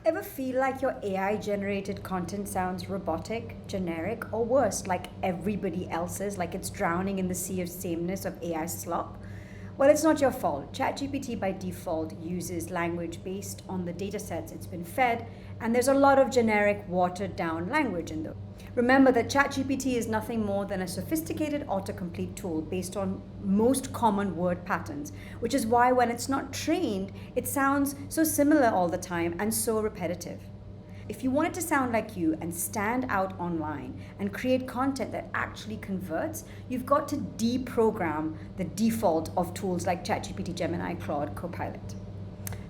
Ever feel like your AI generated content sounds robotic, generic, or worse, like everybody else's, like it's drowning in the sea of sameness of AI slop? Well, it's not your fault. ChatGPT by default uses language based on the datasets it's been fed, and there's a lot of generic, watered down language in those. Remember that ChatGPT is nothing more than a sophisticated autocomplete tool based on most common word patterns, which is why when it's not trained, it sounds so similar all the time and so repetitive. If you want it to sound like you and stand out online and create content that actually converts, you've got to deprogram the default of tools like ChatGPT, Gemini, Claude, Copilot.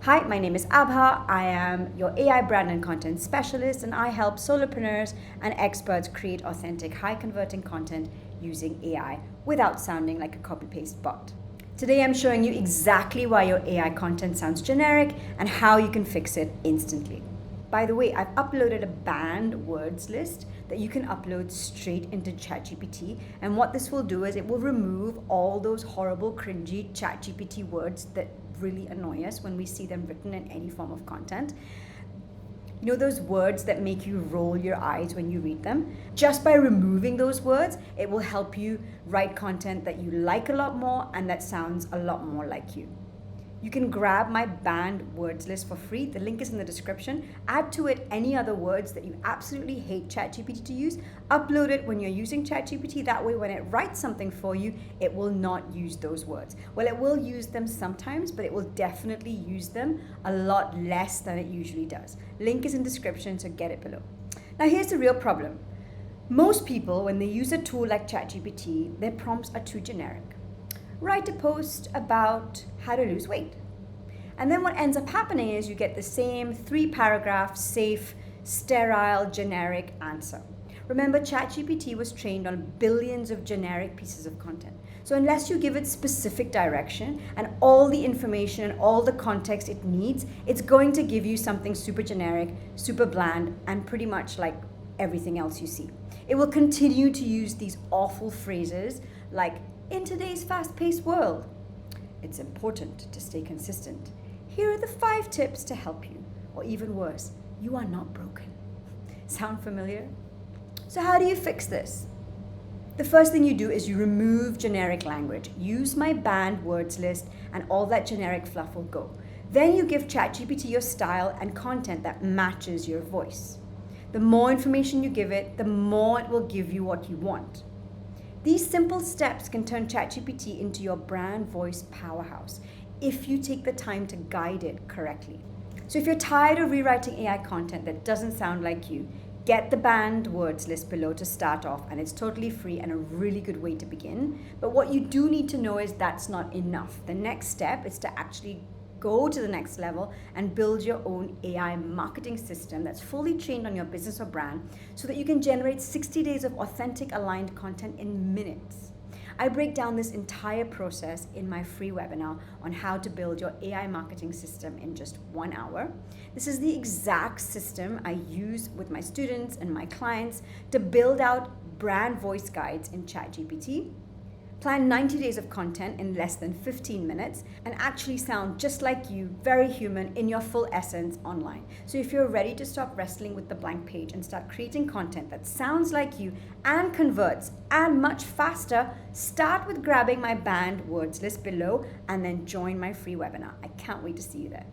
Hi, my name is Abha. I am your AI brand and content specialist, and I help solopreneurs and experts create authentic, high converting content using AI without sounding like a copy paste bot. Today, I'm showing you exactly why your AI content sounds generic and how you can fix it instantly. By the way, I've uploaded a banned words list that you can upload straight into ChatGPT. And what this will do is it will remove all those horrible, cringy ChatGPT words that really annoy us when we see them written in any form of content. You know those words that make you roll your eyes when you read them? Just by removing those words, it will help you write content that you like a lot more and that sounds a lot more like you. You can grab my banned words list for free. The link is in the description. Add to it any other words that you absolutely hate ChatGPT to use. Upload it when you're using ChatGPT. That way, when it writes something for you, it will not use those words. Well, it will use them sometimes, but it will definitely use them a lot less than it usually does. Link is in description, so get it below. Now, here's the real problem. Most people, when they use a tool like ChatGPT, their prompts are too generic. Write a post about how to lose weight. And then what ends up happening is you get the same 3-paragraph, safe, sterile, generic answer. Remember, ChatGPT was trained on billions of generic pieces of content. So unless you give it specific direction and all the information and all the context it needs, it's going to give you something super generic, super bland, and pretty much like everything else you see. It will continue to use these awful phrases like, in today's fast-paced world, it's important to stay consistent. Here are the 5 tips to help you. Or even worse, you are not broken. Sound familiar? So how do you fix this? The first thing you do is you remove generic language. Use my banned words list and all that generic fluff will go. Then you give ChatGPT your style and content that matches your voice. The more information you give it, the more it will give you what you want. These simple steps can turn ChatGPT into your brand voice powerhouse if you take the time to guide it correctly. So if you're tired of rewriting AI content that doesn't sound like you, get the banned words list below to start off, and it's totally free and a really good way to begin. But what you do need to know is that's not enough. The next step is to actually go to the next level and build your own AI marketing system that's fully trained on your business or brand so that you can generate 60 days of authentic aligned content in minutes. I break down this entire process in my free webinar on how to build your AI marketing system in just 1 hour. This is the exact system I use with my students and my clients to build out brand voice guides in ChatGPT, plan 90 days of content in less than 15 minutes, and actually sound just like you, very human, in your full essence online. So if you're ready to stop wrestling with the blank page and start creating content that sounds like you and converts and much faster, start with grabbing my banned words list below and then join my free webinar. I can't wait to see you there.